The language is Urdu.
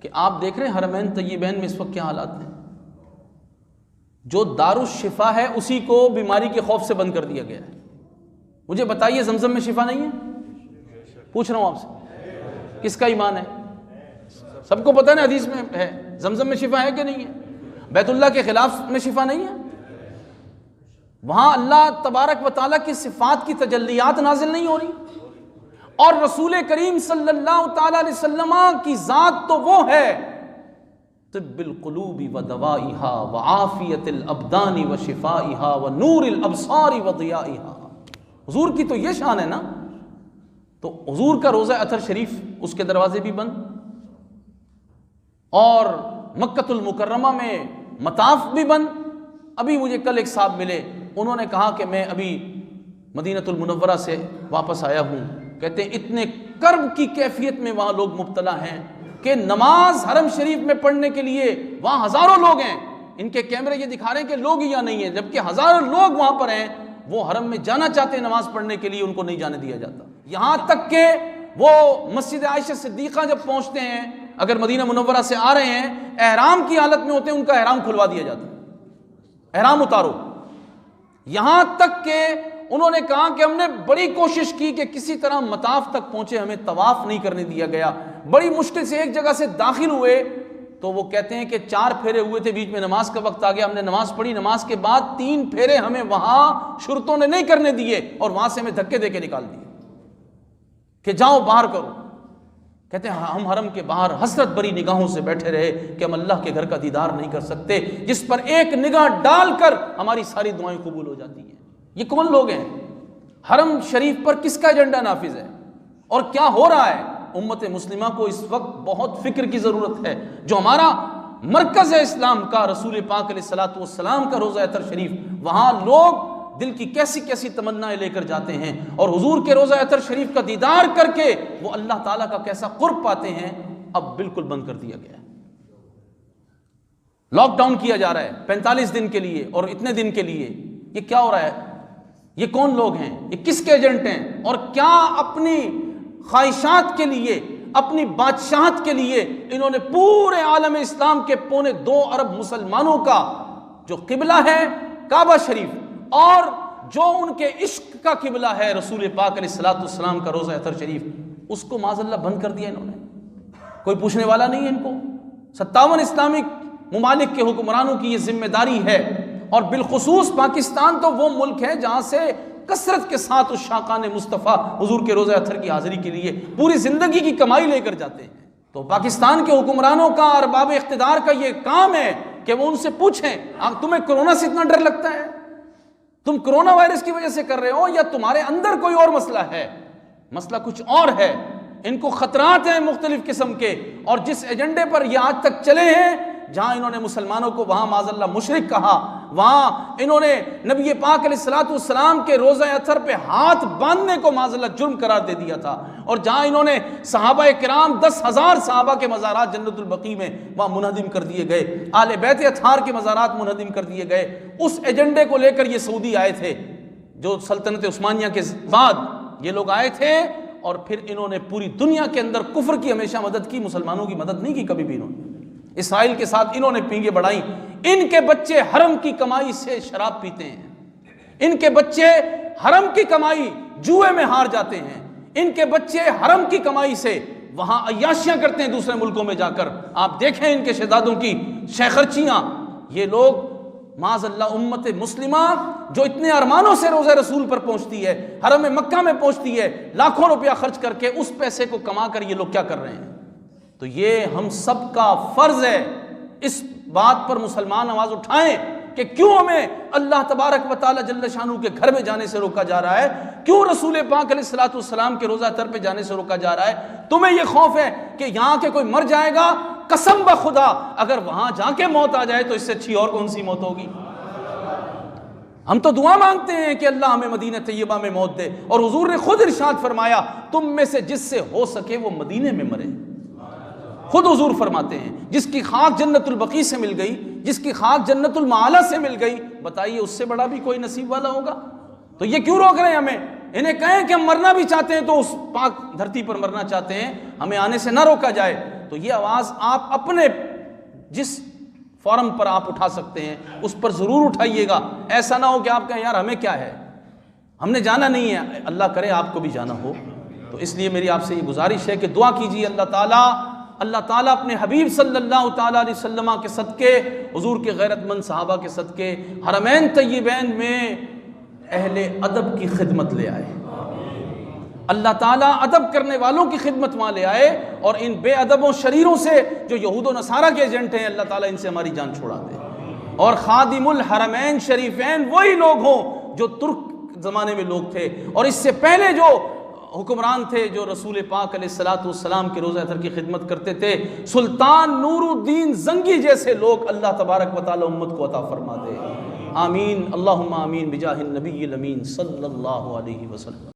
کہ آپ دیکھ رہے ہیں حرمین طیبین میں اس وقت کیا حالات ہیں. جو دارالشفا ہے اسی کو بیماری کے خوف سے بند کر دیا گیا ہے. مجھے بتائیے زمزم میں شفا نہیں ہے؟ پوچھ رہا ہوں آپ سے، کس کا ایمان ہے؟ سب کو پتہ ہے نا، حدیث میں ہے. زمزم میں شفا ہے کہ نہیں ہے؟ بیت اللہ کے خلاف میں شفا نہیں ہے؟ وہاں اللہ تبارک و تعالیٰ کی صفات کی تجلیات نازل نہیں ہو رہی؟ اور رسول کریم صلی اللہ تعالیٰ علیہ وسلم کی ذات تو وہ ہے طب القلوب و دوائها وعافیت الابدان و شفائها و نور الابصار و ضیائها. حضور کی تو یہ شان ہے نا. تو حضور کا روضہ اطہر شریف اس کے دروازے بھی بند، اور مکۃ المکرمہ میں مطاف بھی بند. ابھی مجھے کل ایک صاحب ملے، انہوں نے کہا کہ میں ابھی مدینہ المنورہ سے واپس آیا ہوں. کہتے ہیں اتنے کرب کی کیفیت میں وہاں لوگ مبتلا ہیں کہ نماز حرم شریف میں پڑھنے کے لیے وہاں ہزاروں لوگ ہیں. ان کے کیمرے یہ دکھا رہے ہیں کہ لوگ یا نہیں ہیں، جبکہ ہزاروں لوگ وہاں پر ہیں. وہ حرم میں جانا چاہتے ہیں نماز پڑھنے کے لیے، ان کو نہیں جانے دیا جاتا. یہاں تک کہ وہ مسجد عائشہ صدیقہ جب پہنچتے ہیں، اگر مدینہ منورہ سے آ رہے ہیں، احرام کی حالت میں ہوتے ہیں، ان کا احرام کھلوا دیا جاتا ہے، احرام اتارو. یہاں تک کہ انہوں نے کہا کہ ہم نے بڑی کوشش کی کہ کسی طرح مطاف تک پہنچے، ہمیں طواف نہیں کرنے دیا گیا. بڑی مشکل سے ایک جگہ سے داخل ہوئے تو وہ کہتے ہیں کہ 4 پھیرے ہوئے تھے، بیچ میں نماز کا وقت آ گیا، ہم نے نماز پڑھی، نماز کے بعد 3 پھیرے ہمیں وہاں شرطوں نے نہیں کرنے دیے، اور وہاں سے ہمیں دھکے دے کے نکال دیے کہ جاؤ باہر کرو. کہتے ہیں ہم حرم کے باہر حسرت بری نگاہوں سے بیٹھے رہے کہ ہم اللہ کے گھر کا دیدار نہیں کر سکتے، جس پر ایک نگاہ ڈال کر ہماری ساری دعائیں قبول ہو جاتی ہیں. یہ کون لوگ ہیں؟ حرم شریف پر کس کا ایجنڈا نافذ ہے اور کیا ہو رہا ہے؟ امت مسلمہ کو اس وقت بہت فکر کی ضرورت ہے. جو ہمارا مرکز ہے اسلام کا، رسول پاک علیہ الصلوۃ والسلام کا روضہ اطہر شریف، وہاں لوگ دل کی کیسی کیسی تمنائیں لے کر جاتے ہیں، اور حضور کے روضہ اطہر شریف کا دیدار کر کے وہ اللہ تعالیٰ کا کیسا قرب پاتے ہیں. اب بالکل بند کر دیا گیا ہے، لاک ڈاؤن کیا جا رہا ہے 45 دن کے لیے اور اتنے دن کے لیے. یہ کیا ہو رہا ہے؟ یہ کون لوگ ہیں؟ یہ کس کے ایجنٹ ہیں؟ اور کیا اپنی خواہشات کے لیے، اپنی بادشاہت کے لیے انہوں نے پورے عالم اسلام کے 2.25 ارب مسلمانوں کا جو قبلہ ہے کعبہ شریف، اور جو ان کے عشق کا قبلہ ہے رسول پاک علیہ الصلوۃ والسلام کا روضہ اطہر شریف، اس کو معاذ اللہ بند کر دیا انہوں نے. کوئی پوچھنے والا نہیں ہے ان کو. 57 اسلامک ممالک کے حکمرانوں کی یہ ذمہ داری ہے، اور بالخصوص پاکستان تو وہ ملک ہے جہاں سے کثرت کے ساتھ اس شاقان مصطفیٰ حضور کے روضہ اطہر کی حاضری کے لیے پوری زندگی کی کمائی لے کر جاتے ہیں. تو پاکستان کے حکمرانوں کا، ارباب اقتدار کا یہ کام ہے کہ وہ ان سے پوچھیں تمہیں کرونا سے اتنا ڈر لگتا ہے؟ تم کرونا وائرس کی وجہ سے کر رہے ہو یا تمہارے اندر کوئی اور مسئلہ ہے؟ مسئلہ کچھ اور ہے. ان کو خطرات ہیں مختلف قسم کے، اور جس ایجنڈے پر یہ آج تک چلے ہیں، جہاں انہوں نے مسلمانوں کو وہاں معاذ اللہ مشرک کہا، وہاں انہوں نے نبی پاک علیہ الصلوۃ والسلام کے روضہ اطہر پہ ہاتھ باندھنے کو معاذ اللہ جرم قرار دے دیا تھا، اور جہاں انہوں نے صحابہ کرام 10,000 صحابہ کے مزارات جنت البقیع میں وہاں منہدم کر دیے گئے، آل بیت اطہار کے مزارات منہدم کر دیے گئے. اس ایجنڈے کو لے کر یہ سعودی آئے تھے، جو سلطنت عثمانیہ کے بعد یہ لوگ آئے تھے، اور پھر انہوں نے پوری دنیا کے اندر کفر کی ہمیشہ مدد کی، مسلمانوں کی مدد نہیں کی کبھی بھی. انہوں نے اسرائیل کے ساتھ انہوں نے پینگیں بڑھائیں. ان کے بچے حرم کی کمائی سے شراب پیتے ہیں، ان کے بچے حرم کی کمائی جوئے میں ہار جاتے ہیں، ان کے بچے حرم کی کمائی سے وہاں عیاشیاں کرتے ہیں دوسرے ملکوں میں جا کر. آپ دیکھیں ان کے شہزادوں کی شیخرچیاں. یہ لوگ معاذ اللہ امت مسلمہ جو اتنے ارمانوں سے روضہ رسول پر پہنچتی ہے، حرم مکہ میں پہنچتی ہے، لاکھوں روپیہ خرچ کر کے، اس پیسے کو کما کر یہ لوگ کیا کر رہے ہیں؟ تو یہ ہم سب کا فرض ہے اس بات پر مسلمان آواز اٹھائیں کہ کیوں ہمیں اللہ تبارک و تعالی جل شانہ کے گھر میں جانے سے روکا جا رہا ہے، کیوں رسول پاک علیہ الصلوۃ والسلام کے روضہ اطہر پہ جانے سے روکا جا رہا ہے. تمہیں یہ خوف ہے کہ یہاں کے کوئی مر جائے گا، قسم بخدا اگر وہاں جا کے موت آ جائے تو اس سے اچھی اور کون سی موت ہوگی؟ ہم تو دعا مانگتے ہیں کہ اللہ ہمیں مدینہ طیبہ میں موت دے، اور حضور نے خود ارشاد فرمایا تم میں سے جس سے ہو سکے وہ مدینے میں مرے. خود حضور فرماتے ہیں جس کی خاک جنت البقیع سے مل گئی، جس کی خاک جنت المعالی سے مل گئی، بتائیے اس سے بڑا بھی کوئی نصیب والا ہوگا؟ تو یہ کیوں روک رہے ہیں ہمیں؟ انہیں کہیں کہ ہم مرنا بھی چاہتے ہیں تو اس پاک دھرتی پر مرنا چاہتے ہیں، ہمیں آنے سے نہ روکا جائے. تو یہ آواز آپ اپنے جس فورم پر آپ اٹھا سکتے ہیں اس پر ضرور اٹھائیے گا. ایسا نہ ہو کہ آپ کہیں یار ہمیں کیا ہے, ہم نے جانا نہیں ہے. اللہ کرے آپ کو بھی جانا ہو. تو اس لیے میری آپ سے یہ گزارش ہے کہ دعا کیجیے اللہ تعالیٰ اپنے حبیب صلی اللہ تعالیٰ علیہ وسلم کے صدقے, حضور کے غیرت مند صحابہ کے صدقے, حرمین طیبین میں اہل ادب کی خدمت لے آئے. اللہ تعالیٰ ادب کرنے والوں کی خدمت وہاں لے آئے, اور ان بے ادبوں شریروں سے جو یہود و نصارہ کے ایجنٹ ہیں, اللہ تعالیٰ ان سے ہماری جان چھڑا دے. اور خادم الحرمین شریفین وہی لوگ ہوں جو ترک زمانے میں لوگ تھے, اور اس سے پہلے جو حکمران تھے جو رسول پاک علیہ السلام کے روضہ اطہر کی خدمت کرتے تھے, سلطان نور الدین زنگی جیسے لوگ اللہ تبارک و تعالی امت کو عطا فرما دے. آمین اللہم آمین بجاہ النبی الامین صلی اللہ علیہ وسلم.